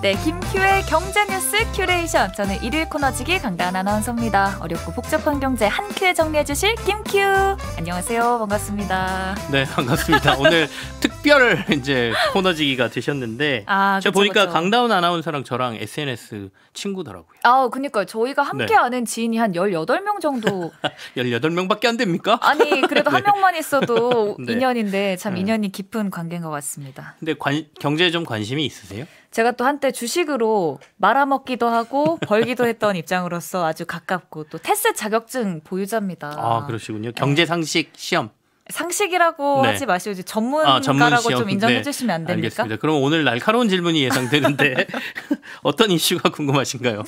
네, 김큐의 경제뉴스 큐레이션. 저는 일일 코너지기 강다은 아나운서입니다. 어렵고 복잡한 경제 한 큐에 정리해주실 김큐. 안녕하세요. 반갑습니다. 네, 반갑습니다. 오늘 특별 이제 코너지기가 되셨는데 제가 보니까 강다은 아나운서랑 저랑 SNS 친구더라고요. 그러니까요. 저희가 함께 아는 지인이 한 18명 정도. 18명밖에 안 됩니까? 아니, 그래도 한 명만 있어도 인연인데 참 인연이 깊은 관계인 것 같습니다. 근데 경제에 좀 관심이 있으세요? 제가 또 한때 주식으로 말아먹기도 하고 벌기도 했던 입장으로서 아주 가깝고 또 테스 자격증 보유자입니다. 아, 그러시군요. 경제상식 시험. 상식이라고 하지 마시고 이제 전문가라고 좀 인정해 주시면 안 됩니까? 알겠습니다. 그럼 오늘 날카로운 질문이 예상되는데 어떤 이슈가 궁금하신가요?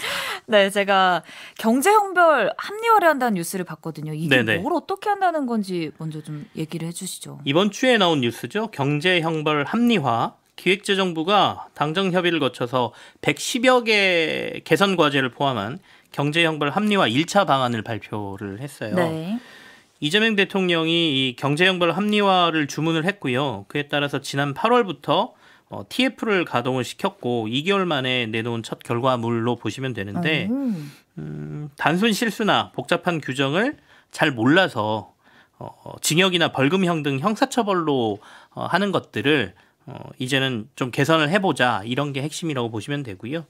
네, 제가 경제형별 합리화를 한다는 뉴스를 봤거든요. 이게 뭘 어떻게 한다는 건지 먼저 좀 얘기를 해 주시죠. 이번 주에 나온 뉴스죠. 경제형별 합리화. 기획재정부가 당정 협의를 거쳐서 110여 개 개선 과제를 포함한 경제형별 합리화 1차 방안을 발표를 했어요. 네. 이재명 대통령이 이 경제형별 합리화를 주문을 했고요. 그에 따라서 지난 8월부터 TF를 가동을 시켰고 2개월 만에 내놓은 첫 결과물로 보시면 되는데 단순 실수나 복잡한 규정을 잘 몰라서 징역이나 벌금형 등 형사처벌로 하는 것들을 이제는 좀 개선을 해보자, 이런 게 핵심이라고 보시면 되고요.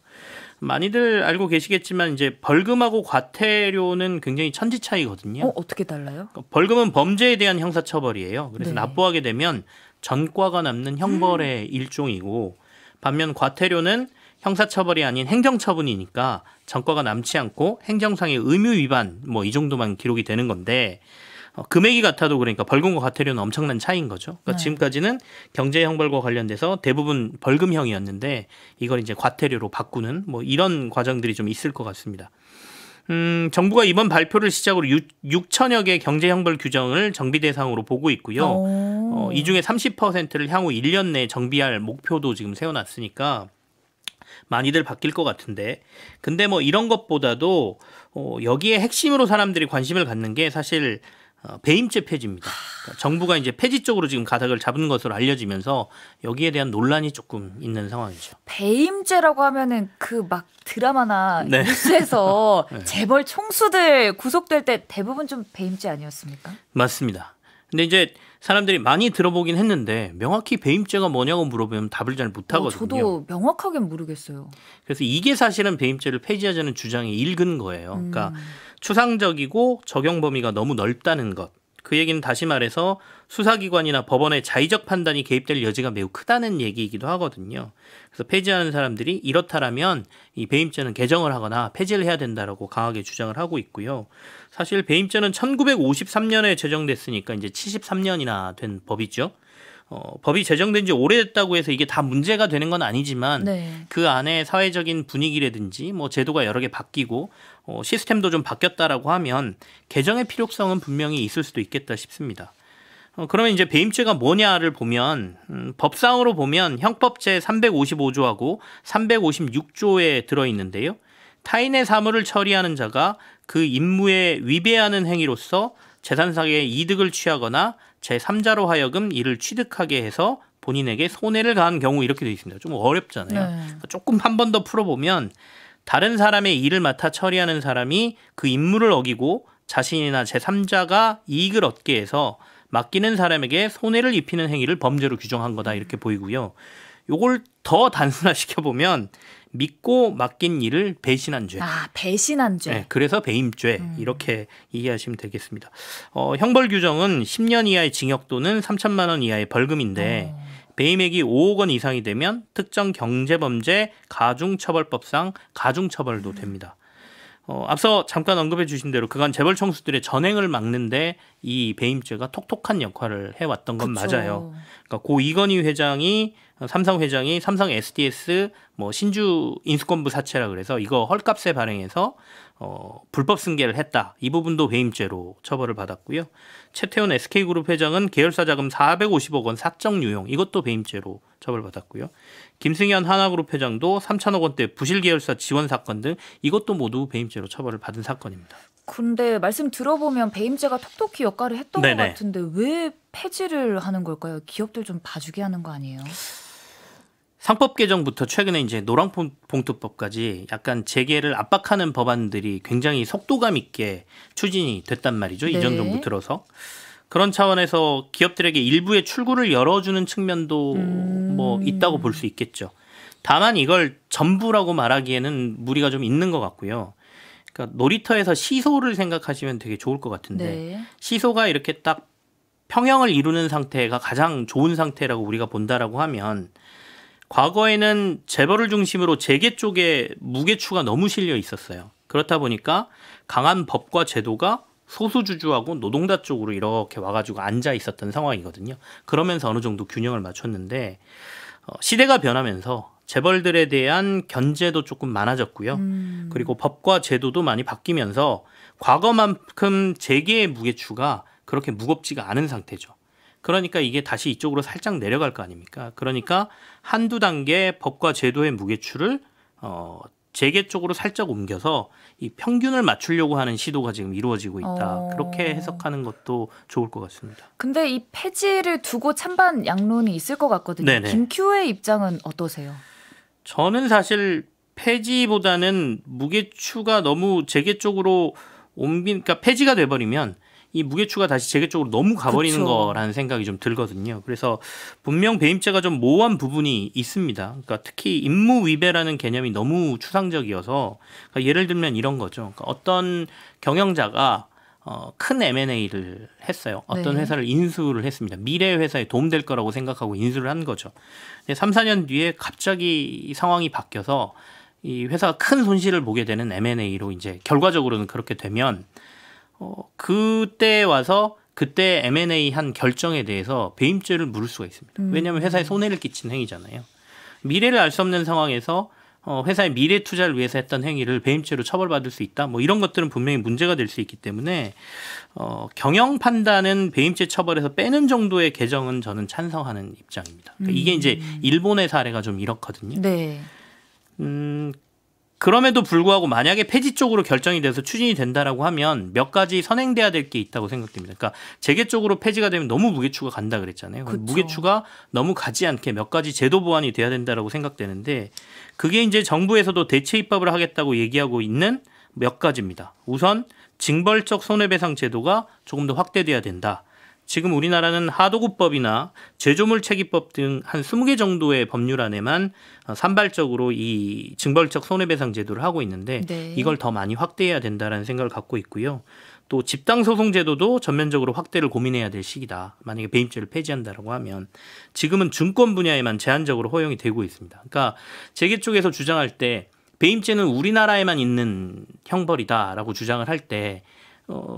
많이들 알고 계시겠지만 이제 벌금하고 과태료는 굉장히 천지 차이거든요. 어떻게 달라요? 벌금은 범죄에 대한 형사처벌이에요. 그래서 납부하게 되면 전과가 남는 형벌의 일종이고, 반면 과태료는 형사처벌이 아닌 행정처분이니까 전과가 남지 않고 행정상의 의무 위반 이 정도만 기록이 되는 건데, 금액이 같아도 그러니까 벌금과 과태료는 엄청난 차이인 거죠. 그러니까 지금까지는 경제형벌과 관련돼서 대부분 벌금형이었는데 이걸 이제 과태료로 바꾸는 이런 과정들이 좀 있을 것 같습니다. 정부가 이번 발표를 시작으로 6천여 개 경제형벌 규정을 정비 대상으로 보고 있고요. 이 중에 30%를 향후 1년 내에 정비할 목표도 지금 세워놨으니까 많이들 바뀔 것 같은데, 근데 이런 것보다도 여기에 핵심으로 사람들이 관심을 갖는 게 사실 배임죄 폐지입니다. 그러니까 정부가 이제 폐지 쪽으로 지금 가닥을 잡은 것으로 알려지면서 여기에 대한 논란이 조금 있는 상황이죠. 배임죄라고 하면은 그 막 드라마나 뉴스에서 재벌 총수들 구속될 때 대부분 좀 배임죄 아니었습니까? 맞습니다. 근데 이제 사람들이 많이 들어보긴 했는데 명확히 배임죄가 뭐냐고 물어보면 답을 잘 못하거든요. 저도 명확하게 모르겠어요. 그래서 이게 사실은 배임죄를 폐지하자는 주장의 일근 거예요. 그러니까 추상적이고 적용 범위가 너무 넓다는 것. 그 얘기는 다시 말해서 수사기관이나 법원의 자의적 판단이 개입될 여지가 매우 크다는 얘기이기도 하거든요. 그래서 폐지하는 사람들이 이렇다라면 이 배임죄는 개정을 하거나 폐지를 해야 된다라고 강하게 주장을 하고 있고요. 사실 배임죄는 1953년에 제정됐으니까 이제 73년이나 된 법이죠. 법이 제정된 지 오래됐다고 해서 이게 다 문제가 되는 건 아니지만 그 안에 사회적인 분위기라든지 제도가 여러 개 바뀌고 시스템도 좀 바뀌었다라고 하면 개정의 필요성은 분명히 있을 수도 있겠다 싶습니다. 그러면 이제 배임죄가 뭐냐를 보면 법상으로 보면 형법 제 355조하고 356조에 들어있는데요. 타인의 사물을 처리하는 자가 그 임무에 위배하는 행위로서 재산상의 이득을 취하거나 제3자로 하여금 이를 취득하게 해서 본인에게 손해를 가한 경우, 이렇게 되어 있습니다. 좀 어렵잖아요. 조금 한 번 더 풀어보면 다른 사람의 일을 맡아 처리하는 사람이 그 임무를 어기고 자신이나 제3자가 이익을 얻게 해서 맡기는 사람에게 손해를 입히는 행위를 범죄로 규정한 거다, 이렇게 보이고요. 요걸 더 단순화시켜보면 믿고 맡긴 일을 배신한 죄. 배신한 죄. 네, 그래서 배임죄, 이렇게 이해하시면 되겠습니다. 형벌 규정은 10년 이하의 징역 또는 3천만 원 이하의 벌금인데 배임액이 5억 원 이상이 되면 특정 경제범죄 가중처벌법상 가중처벌도 됩니다. 앞서 잠깐 언급해 주신 대로 그간 재벌 총수들의 전횡을 막는데 이 배임죄가 톡톡한 역할을 해왔던 건 맞아요. 그러니까 고 이건희 회장이 삼성 회장이 삼성 SDS 신주 인수권부 사채라 그래서 이거 헐값에 발행해서 불법 승계를 했다. 이 부분도 배임죄로 처벌을 받았고요. 최태원 SK그룹 회장은 계열사 자금 450억 원 사적 유용, 이것도 배임죄로 처벌받았고요. 김승현 하나그룹 회장도 3천억 원대 부실 계열사 지원 사건 등 이것도 모두 배임죄로 처벌을 받은 사건입니다. 근데 말씀 들어보면 배임죄가 톡톡히 역할을 했던 것 같은데 왜 폐지를 하는 걸까요? 기업들 좀 봐주게 하는 거 아니에요? 상법 개정부터 최근에 이제 노랑봉투법까지 약간 재계를 압박하는 법안들이 굉장히 속도감 있게 추진이 됐단 말이죠. 네. 이전 정부 들어서. 그런 차원에서 기업들에게 일부의 출구를 열어주는 측면도 뭐 있다고 볼 수 있겠죠. 다만 이걸 전부라고 말하기에는 무리가 좀 있는 것 같고요. 그러니까 놀이터에서 시소를 생각하시면 되게 좋을 것 같은데 네. 시소가 이렇게 딱 평형을 이루는 상태가 가장 좋은 상태라고 우리가 본다라고 하면 과거에는 재벌을 중심으로 재계 쪽에 무게추가 너무 실려 있었어요. 그렇다 보니까 강한 법과 제도가 소수주주하고 노동자 쪽으로 이렇게 와가지고 앉아 있었던 상황이거든요. 그러면서 어느 정도 균형을 맞췄는데 시대가 변하면서 재벌들에 대한 견제도 조금 많아졌고요. 그리고 법과 제도도 많이 바뀌면서 과거만큼 재계의 무게추가 그렇게 무겁지가 않은 상태죠. 그러니까 이게 다시 이쪽으로 살짝 내려갈 거 아닙니까? 그러니까 한두 단계 법과 제도의 무게추를 재계 쪽으로 살짝 옮겨서 이 평균을 맞추려고 하는 시도가 지금 이루어지고 있다. 그렇게 해석하는 것도 좋을 것 같습니다. 근데 이 폐지를 두고 찬반 양론이 있을 것 같거든요. 네네. 김큐의 입장은 어떠세요? 저는 사실 폐지보다는 무게추가 너무 재계 쪽으로 그러니까 폐지가 돼버리면 이 무게추가 다시 재계 쪽으로 너무 가버리는 그쵸. 거라는 생각이 좀 들거든요. 그래서 분명 배임죄가 좀 모호한 부분이 있습니다. 그러니까 특히 임무위배라는 개념이 너무 추상적이어서 그러니까 예를 들면 이런 거죠. 그러니까 어떤 경영자가 큰 M&A를 했어요. 어떤 네. 회사를 인수를 했습니다. 미래 회사에 도움될 거라고 생각하고 인수를 한 거죠. 근데 3, 4년 뒤에 갑자기 이 상황이 바뀌어서 이 회사가 큰 손실을 보게 되는 M&A로 이제 결과적으로는 그렇게 되면 그때 와서 그때 M&A 한 결정에 대해서 배임죄를 물을 수가 있습니다. 왜냐하면 회사에 손해를 끼친 행위잖아요. 미래를 알 수 없는 상황에서 회사의 미래 투자를 위해서 했던 행위를 배임죄로 처벌받을 수 있다. 뭐 이런 것들은 분명히 문제가 될 수 있기 때문에 경영 판단은 배임죄 처벌에서 빼는 정도의 개정은 저는 찬성하는 입장입니다. 그러니까 이게 이제 일본의 사례가 좀 이렇거든요. 네. 그럼에도 불구하고 만약에 폐지 쪽으로 결정이 돼서 추진이 된다라고 하면 몇 가지 선행돼야 될 게 있다고 생각됩니다. 그러니까 재계 쪽으로 폐지가 되면 너무 무게추가 간다 그랬잖아요. 그쵸. 무게추가 너무 가지 않게 몇 가지 제도 보완이 돼야 된다라고 생각되는데 그게 이제 정부에서도 대체 입법을 하겠다고 얘기하고 있는 몇 가지입니다. 우선 징벌적 손해배상 제도가 조금 더 확대돼야 된다. 지금 우리나라는 하도급법이나 제조물체계법 등 한 20개 정도의 법률안에만 산발적으로 이 징벌적 손해배상 제도를 하고 있는데 네. 이걸 더 많이 확대해야 된다는 생각을 갖고 있고요. 또 집당소송 제도도 전면적으로 확대를 고민해야 될 시기다. 만약에 배임죄를 폐지한다라고 하면 지금은 증권 분야에만 제한적으로 허용이 되고 있습니다. 그러니까 재계 쪽에서 주장할 때 배임죄는 우리나라에만 있는 형벌이다라고 주장을 할 때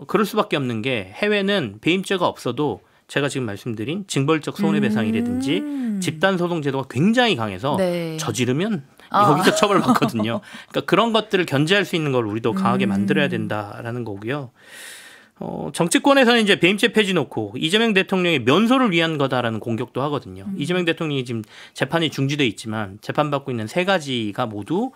그럴 수밖에 없는 게 해외는 배임죄가 없어도 제가 지금 말씀드린 징벌적 손해배상이라든지 집단소송 제도가 굉장히 강해서 네. 저지르면 여기서 처벌받거든요. 그러니까 그런 것들을 견제할 수 있는 걸 우리도 강하게 만들어야 된다라는 거고요. 정치권에서는 이제 배임죄 폐지 놓고 이재명 대통령의 면소를 위한 거다라는 공격도 하거든요. 이재명 대통령이 지금 재판이 중지돼 있지만 재판받고 있는 세 가지가 모두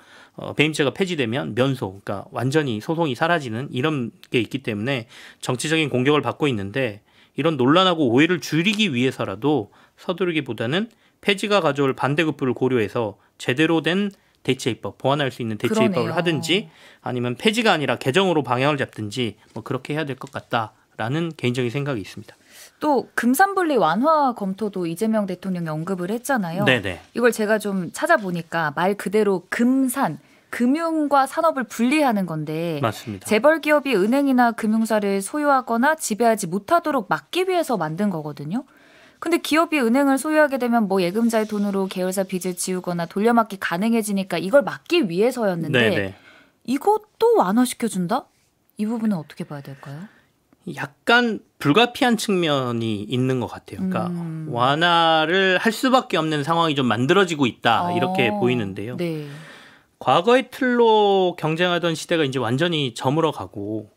배임죄가 폐지되면 면소, 그러니까 완전히 소송이 사라지는 이런 게 있기 때문에 정치적인 공격을 받고 있는데 이런 논란하고 오해를 줄이기 위해서라도 서두르기보다는 폐지가 가져올 반대급부를 고려해서 제대로 된 대체입법, 보완할 수 있는 대체입법을 그러네요. 하든지 아니면 폐지가 아니라 개정으로 방향을 잡든지 뭐 그렇게 해야 될 것 같다라는 개인적인 생각이 있습니다. 또 금산분리 완화 검토도 이재명 대통령이 언급을 했잖아요. 네네. 이걸 제가 좀 찾아보니까 말 그대로 금산, 금융과 산업을 분리하는 건데 맞습니다. 재벌 기업이 은행이나 금융사를 소유하거나 지배하지 못하도록 막기 위해서 만든 거거든요. 근데 기업이 은행을 소유하게 되면 뭐 예금자의 돈으로 계열사 빚을 지우거나 돌려막기 가능해지니까 이걸 막기 위해서였는데 네네. 이것도 완화시켜준다? 이 부분은 어떻게 봐야 될까요? 약간 불가피한 측면이 있는 것 같아요. 그러니까 완화를 할 수밖에 없는 상황이 좀 만들어지고 있다 이렇게 보이는데요. 네. 과거의 틀로 경쟁하던 시대가 이제 완전히 저물어가고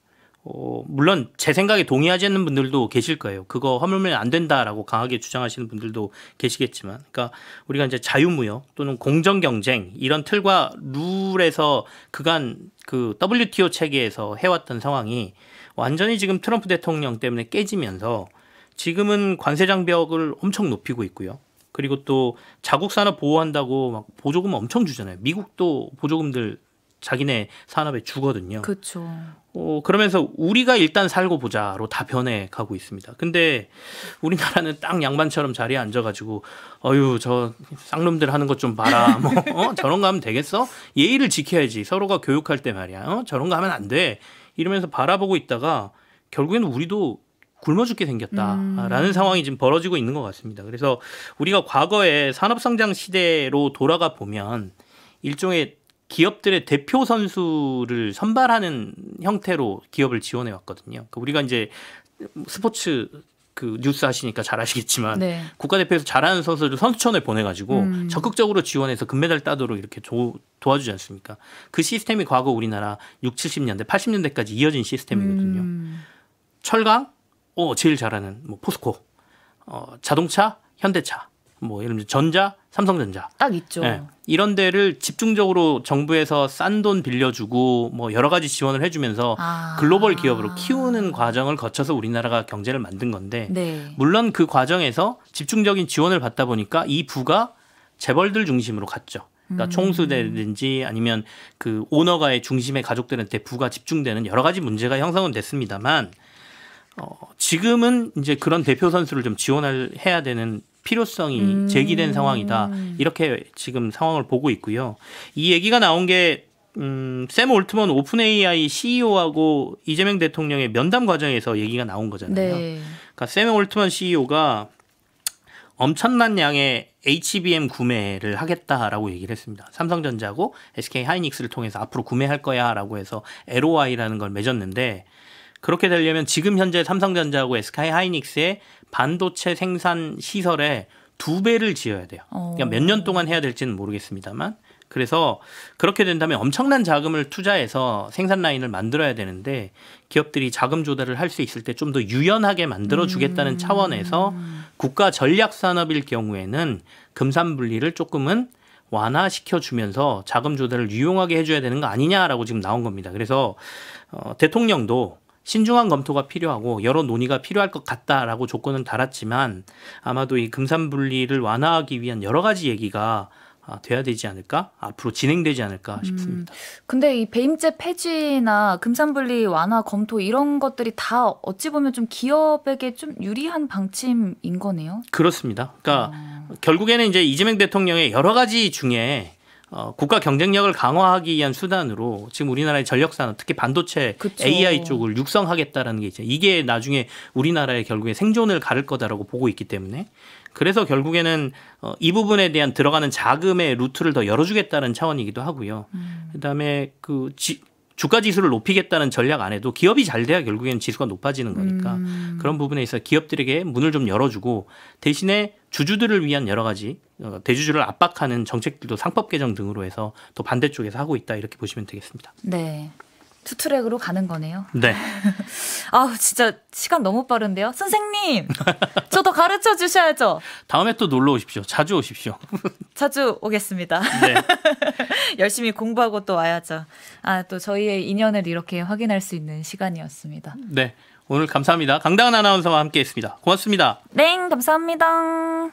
물론 제 생각에 동의하지 않는 분들도 계실 거예요. 그거 허물면 안 된다라고 강하게 주장하시는 분들도 계시겠지만, 그러니까 우리가 이제 자유무역 또는 공정경쟁 이런 틀과 룰에서 그간 그 WTO 체계에서 해왔던 상황이 완전히 지금 트럼프 대통령 때문에 깨지면서 지금은 관세 장벽을 엄청 높이고 있고요. 그리고 또 자국 산업 보호한다고 막 보조금 엄청 주잖아요. 미국도 보조금들 자기네 산업에 주거든요. 그렇죠. 그러면서 우리가 일단 살고 보자로 다 변해가고 있습니다. 근데 우리나라는 딱 양반처럼 자리에 앉아가지고 어유 저 쌍놈들 하는 것 좀 봐라. 뭐 저런 거 하면 되겠어? 예의를 지켜야지. 서로가 교육할 때 말이야. 저런 거 하면 안 돼. 이러면서 바라보고 있다가 결국에는 우리도 굶어 죽게 생겼다라는 상황이 지금 벌어지고 있는 것 같습니다. 그래서 우리가 과거에 산업성장 시대로 돌아가 보면 일종의 기업들의 대표 선수를 선발하는 형태로 기업을 지원해 왔거든요. 그러니까 우리가 이제 스포츠 그 뉴스 하시니까 잘 아시겠지만 네. 국가대표에서 잘하는 선수를 선수촌에 보내가지고 적극적으로 지원해서 금메달 따도록 이렇게 도와주지 않습니까? 그 시스템이 과거 우리나라 60, 70년대, 80년대까지 이어진 시스템이거든요. 철강, 제일 잘하는 뭐 포스코, 자동차, 현대차, 뭐 예를 들면 전자, 삼성전자 딱 있죠. 네. 이런 데를 집중적으로 정부에서 싼 돈 빌려주고 뭐 여러 가지 지원을 해주면서 글로벌 기업으로 키우는 과정을 거쳐서 우리나라가 경제를 만든 건데 네. 물론 그 과정에서 집중적인 지원을 받다 보니까 이 부가 재벌들 중심으로 갔죠. 그러니까 총수되든지 아니면 그 오너가의 중심의 가족들한테 부가 집중되는 여러 가지 문제가 형성은 됐습니다만 지금은 이제 그런 대표 선수를 좀 해야 되는 필요성이 제기된 상황이다. 이렇게 지금 상황을 보고 있고요. 이 얘기가 나온 게 샘 올트먼 오픈 AI CEO하고 이재명 대통령의 면담 과정에서 얘기가 나온 거잖아요. 네. 그러니까 샘 올트먼 CEO가 엄청난 양의 HBM 구매를 하겠다라고 얘기를 했습니다. 삼성전자고 SK 하이닉스를 통해서 앞으로 구매할 거야라고 해서 LOI라는 걸 맺었는데 그렇게 되려면 지금 현재 삼성전자하고 SK 하이닉스의 반도체 생산 시설에 2배를 지어야 돼요. 그러니까 몇 년 동안 해야 될지는 모르겠습니다만 그래서 그렇게 된다면 엄청난 자금을 투자해서 생산 라인을 만들어야 되는데 기업들이 자금 조달을 할 수 있을 때 좀 더 유연하게 만들어주겠다는 차원에서 국가 전략 산업일 경우에는 금산 분리를 조금은 완화시켜주면서 자금 조달을 유용하게 해줘야 되는 거 아니냐라고 지금 나온 겁니다. 그래서 대통령도 신중한 검토가 필요하고 여러 논의가 필요할 것 같다라고 조건은 달았지만 아마도 이 금산 분리를 완화하기 위한 여러 가지 얘기가 돼야 되지 않을까? 앞으로 진행되지 않을까 싶습니다. 근데 이 배임죄 폐지나 금산분리 완화 검토 이런 것들이 다 어찌 보면 좀 기업에게 좀 유리한 방침인 거네요. 그렇습니다. 그러니까 결국에는 이제 이재명 대통령의 여러 가지 중에 국가 경쟁력을 강화하기 위한 수단으로 지금 우리나라의 전력산업 특히 반도체 그쵸. AI 쪽을 육성하겠다라는 게 있죠. 이게 나중에 우리나라의 결국에 생존을 가를 거다라고 보고 있기 때문에 그래서 결국에는 이 부분에 대한 들어가는 자금의 루트를 더 열어주겠다는 차원이기도 하고요. 그다음에 그 주가 지수를 높이겠다는 전략 안에도 기업이 잘 돼야 결국에는 지수가 높아지는 거니까 그런 부분에 있어서 기업들에게 문을 좀 열어주고 대신에 주주들을 위한 여러 가지 대주주를 압박하는 정책들도 상법 개정 등으로 해서 또 반대쪽에서 하고 있다 이렇게 보시면 되겠습니다. 네. 투트랙으로 가는 거네요. 네. 아우 진짜 시간 너무 빠른데요. 선생님 저 더 가르쳐 주셔야죠. 다음에 또 놀러 오십시오. 자주 오십시오. 자주 오겠습니다. 네. 열심히 공부하고 또 와야죠. 또 저희의 인연을 이렇게 확인할 수 있는 시간이었습니다. 네. 오늘 감사합니다. 강다은 아나운서와 함께했습니다. 고맙습니다. 네, 감사합니다.